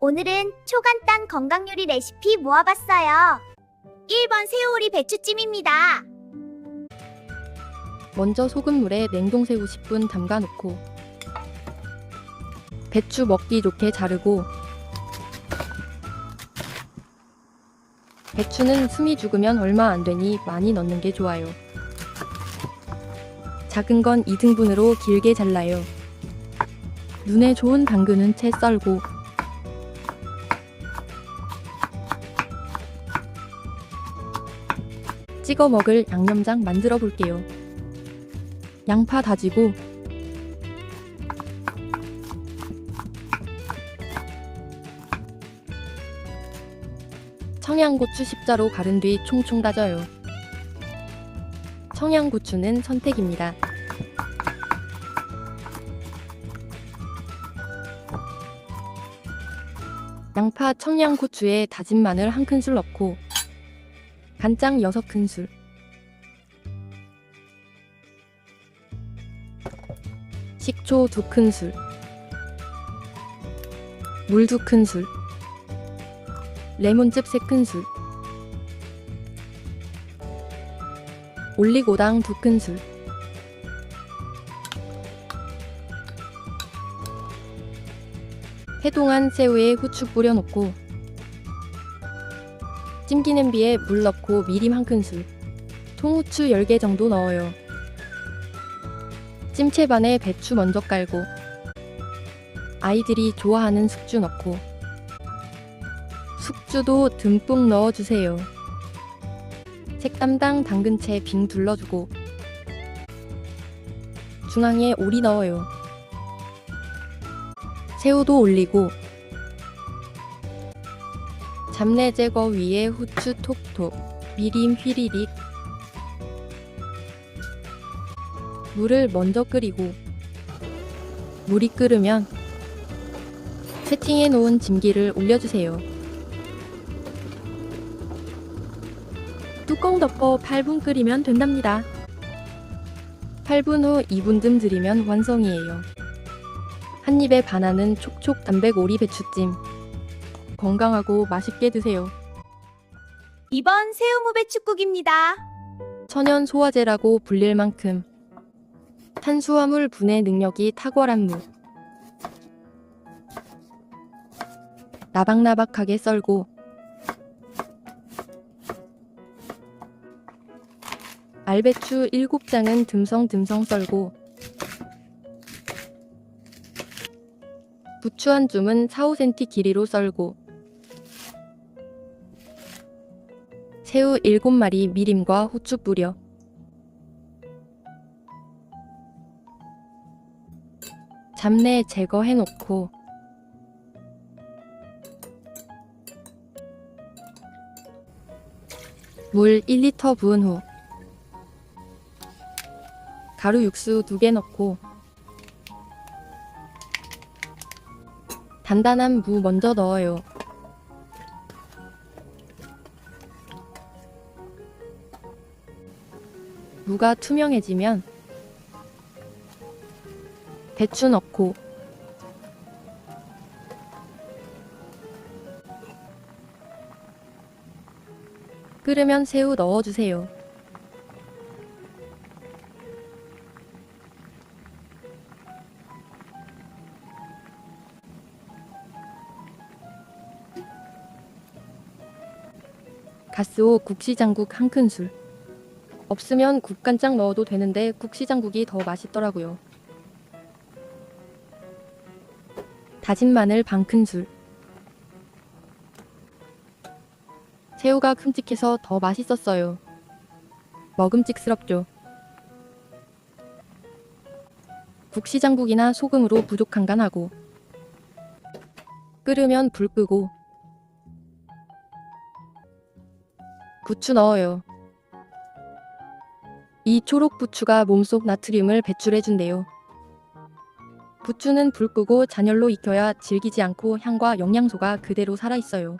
오늘은 초간단 건강 요리 레시피 모아봤어요. 1번 새우오리 배추찜입니다. 먼저 소금물에 냉동새우 10분 담가 놓고 배추 먹기 좋게 자르고 배추는 숨이 죽으면 얼마 안 되니 많이 넣는 게 좋아요. 작은 건 2등분으로 길게 잘라요. 눈에 좋은 당근은 채 썰고 찍어 먹을 양념장 만들어 볼게요. 양파 다지고 청양고추 십자로 가른 뒤 총총 다져요. 청양고추는 선택입니다. 양파, 청양고추에 다진 마늘 1큰술 넣고 간장 6큰술, 식초 2큰술, 물 2큰술, 레몬즙 3큰술, 올리고당 2큰술, 해동한 새우에 후추 뿌려 놓고 찜기 냄비에 물 넣고 미림 1큰술, 통후추 10개 정도 넣어요. 찜채반에 배추 먼저 깔고 아이들이 좋아하는 숙주 넣고 숙주도 듬뿍 넣어주세요. 색담당 당근채 빙 둘러주고 중앙에 오리 넣어요. 새우도 올리고 잡내 제거 위에 후추 톡톡, 미림 휘리릭, 물을 먼저 끓이고 물이 끓으면 세팅해 놓은 짐기를 올려주세요. 뚜껑 덮어 8분 끓이면 된답니다. 8분 후 2분쯤 들이면 완성이에요. 한 입에 반하는 촉촉 단백 오리 배추찜. 건강하고 맛있게 드세요. 2번 새우무배추국입니다. 천연 소화제라고 불릴 만큼 탄수화물 분해 능력이 탁월한 무. 나박나박하게 썰고 알배추 7장은 듬성듬성 썰고 부추 한 줌은 4-5cm 길이로 썰고 새우 7마리 미림과 후추 뿌려 잡내 제거해 놓고 물 1리터 부은 후 가루 육수 2개 넣고 단단한 무 먼저 넣어요. 무가 투명해지면 배추 넣고 끓으면 새우 넣어주세요. 가스오 국시장국 1큰술. 없으면 국간장 넣어도 되는데 국시장국이 더 맛있더라고요. 다진 마늘 1큰술. 새우가 큼직해서 더 맛있었어요. 먹음직스럽죠. 국시장국이나 소금으로 부족한 간 하고 끓으면 불 끄고 부추 넣어요. 이 초록 부추가 몸속 나트륨을 배출해준대요. 부추는 불 끄고 잔열로 익혀야 질기지 않고 향과 영양소가 그대로 살아있어요.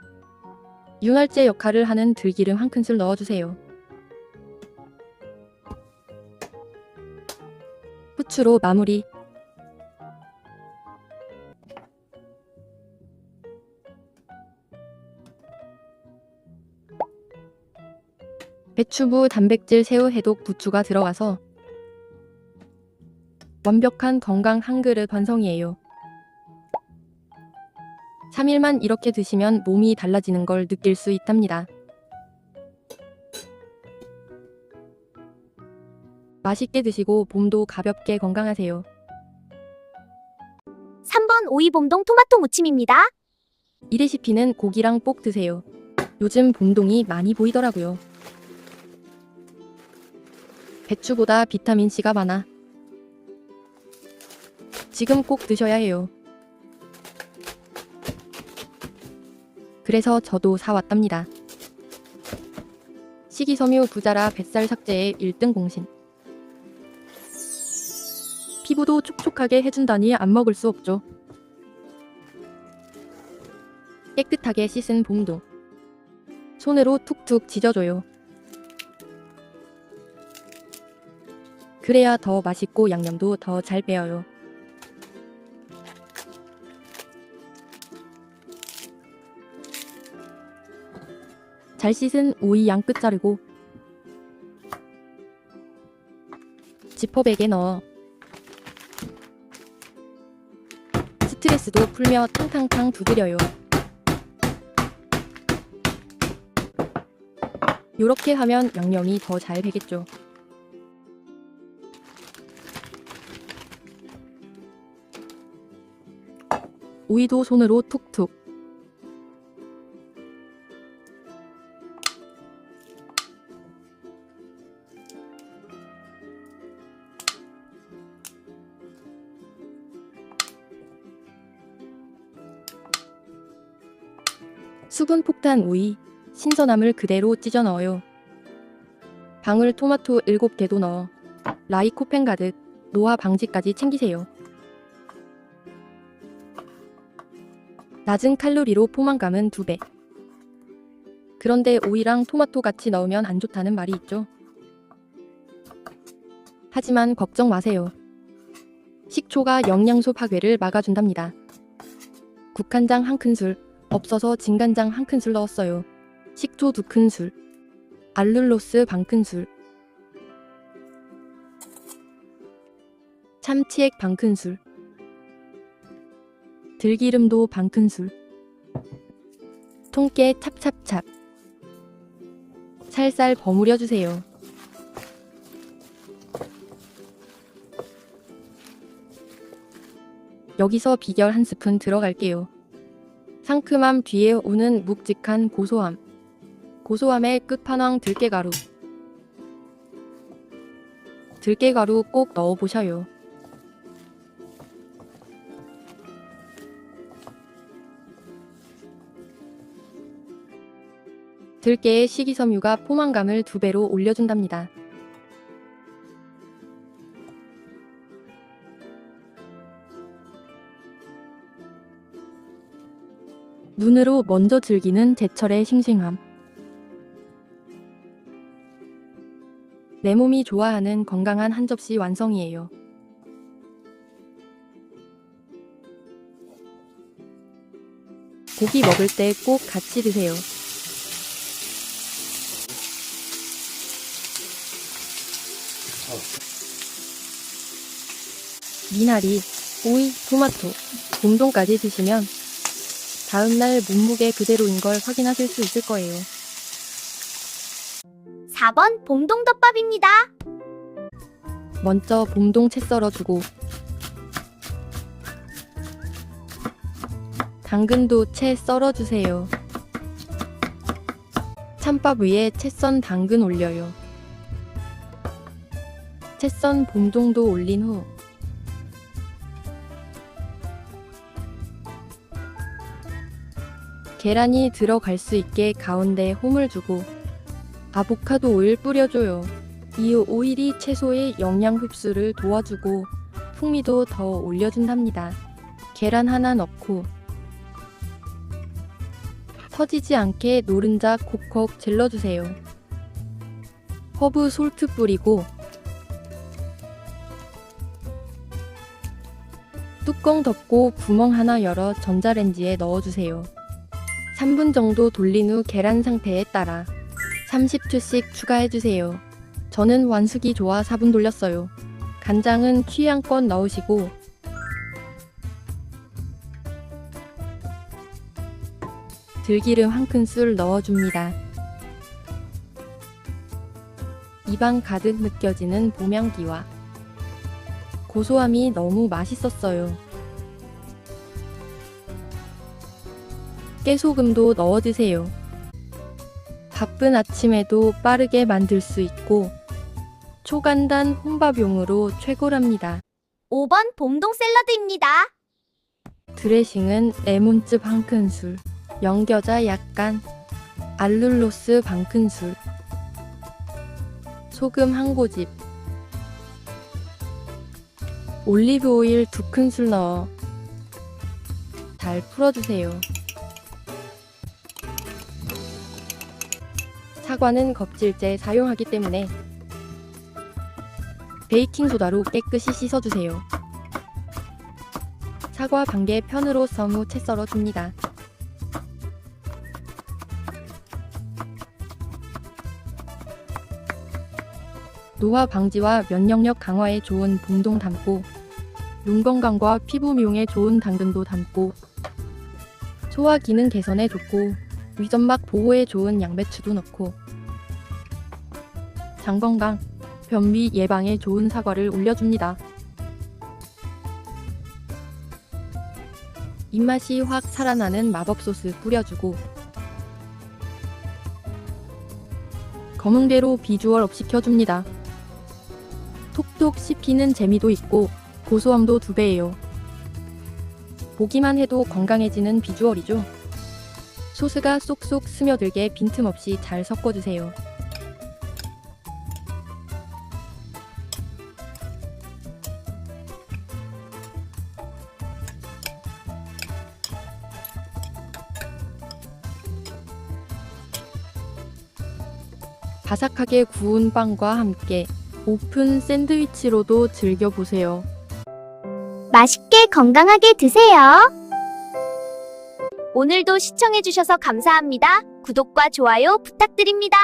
윤활제 역할을 하는 들기름 1큰술 넣어주세요. 후추로 마무리. 배추부, 단백질, 새우, 해독, 부추가 들어가서 완벽한 건강 한 그릇 완성이에요. 3일만 이렇게 드시면 몸이 달라지는 걸 느낄 수 있답니다. 맛있게 드시고 봄도 가볍게 건강하세요. 3번 오이봄동 토마토 무침입니다. 이 레시피는 고기랑 꼭 드세요. 요즘 봄동이 많이 보이더라고요. 배추보다 비타민C가 많아. 지금 꼭 드셔야 해요. 그래서 저도 사왔답니다. 식이섬유 부자라 뱃살 삭제에 1등 공신. 피부도 촉촉하게 해준다니 안 먹을 수 없죠. 깨끗하게 씻은 봄동. 손으로 툭툭 지져줘요. 그래야 더 맛있고 양념도 더 잘 배어요. 잘 씻은 오이 양끝 자르고 지퍼백에 넣어 스트레스도 풀며 탕탕탕 두드려요. 요렇게 하면 양념이 더 잘 배겠죠. 오이도 손으로 툭툭. 수분 폭탄 오이, 신선함을 그대로 찢어 넣어요. 방울토마토 7개도 넣어 라이코펜 가득 노화 방지까지 챙기세요. 낮은 칼로리로 포만감은 2배. 그런데 오이랑 토마토 같이 넣으면 안 좋다는 말이 있죠. 하지만 걱정 마세요. 식초가 영양소 파괴를 막아준답니다. 국간장 1큰술, 없어서 진간장 1큰술 넣었어요. 식초 2큰술, 알룰로스 반큰술, 참치액 반큰술, 들기름도 반큰술, 통깨 찹찹찹. 살살 버무려 주세요. 여기서 비결 1스푼 들어갈게요. 상큼함 뒤에 오는 묵직한 고소함. 고소함의 끝판왕 들깨가루. 들깨가루 꼭 넣어보셔요. 들깨의 식이섬유가 포만감을 2배로 올려준답니다. 눈으로 먼저 즐기는 제철의 싱싱함. 내 몸이 좋아하는 건강한 한 접시 완성이에요. 고기 먹을 때 꼭 같이 드세요. 미나리, 오이, 토마토, 봄동까지 드시면 다음날 몸무게 그대로인 걸 확인하실 수 있을 거예요. 4번 봄동덮밥입니다. 먼저 봄동 채 썰어주고 당근도 채 썰어주세요. 찬밥 위에 채 썬 당근 올려요. 채 썬 봄동도 올린 후 계란이 들어갈 수 있게 가운데 홈을 주고 아보카도 오일 뿌려줘요. 이 오일이 채소의 영양 흡수를 도와주고 풍미도 더 올려준답니다. 계란 하나 넣고 터지지 않게 노른자 콕콕 질러주세요. 허브 솔트 뿌리고 뚜껑 덮고 구멍 하나 열어 전자레인지에 넣어주세요. 3분 정도 돌린 후 계란 상태에 따라 30초씩 추가해주세요. 저는 완숙이 좋아 4분 돌렸어요. 간장은 취향껏 넣으시고 들기름 1큰술 넣어줍니다. 입안 가득 느껴지는 봄향기와 고소함이 너무 맛있었어요. 깨소금도 넣어주세요. 바쁜 아침에도 빠르게 만들 수 있고 초간단 혼밥용으로 최고랍니다. 5번 봄동 샐러드입니다. 드레싱은 레몬즙 1큰술, 연겨자 약간, 알룰로스 반큰술, 소금 1고집, 올리브오일 2큰술 넣어 잘 풀어주세요. 사과는 껍질째 사용하기 때문에 베이킹소다로 깨끗이 씻어주세요. 사과 반개 편으로 썬 후 채 썰어줍니다. 노화 방지와 면역력 강화에 좋은 봄동 담고 눈 건강과 피부 미용에 좋은 당근도 담고 소화 기능 개선에 좋고 위점막 보호에 좋은 양배추도 넣고 장 건강, 변비 예방에 좋은 사과를 올려줍니다. 입맛이 확 살아나는 마법 소스 뿌려주고 검은게로 비주얼 업 시켜줍니다. 톡톡 씹히는 재미도 있고 고소함도 2배예요. 보기만 해도 건강해지는 비주얼이죠. 소스가 쏙쏙 스며들게 빈틈없이 잘 섞어주세요. 바삭하게 구운 빵과 함께 오픈 샌드위치로도 즐겨보세요. 맛있게 건강하게 드세요. 오늘도 시청해주셔서 감사합니다. 구독과 좋아요 부탁드립니다.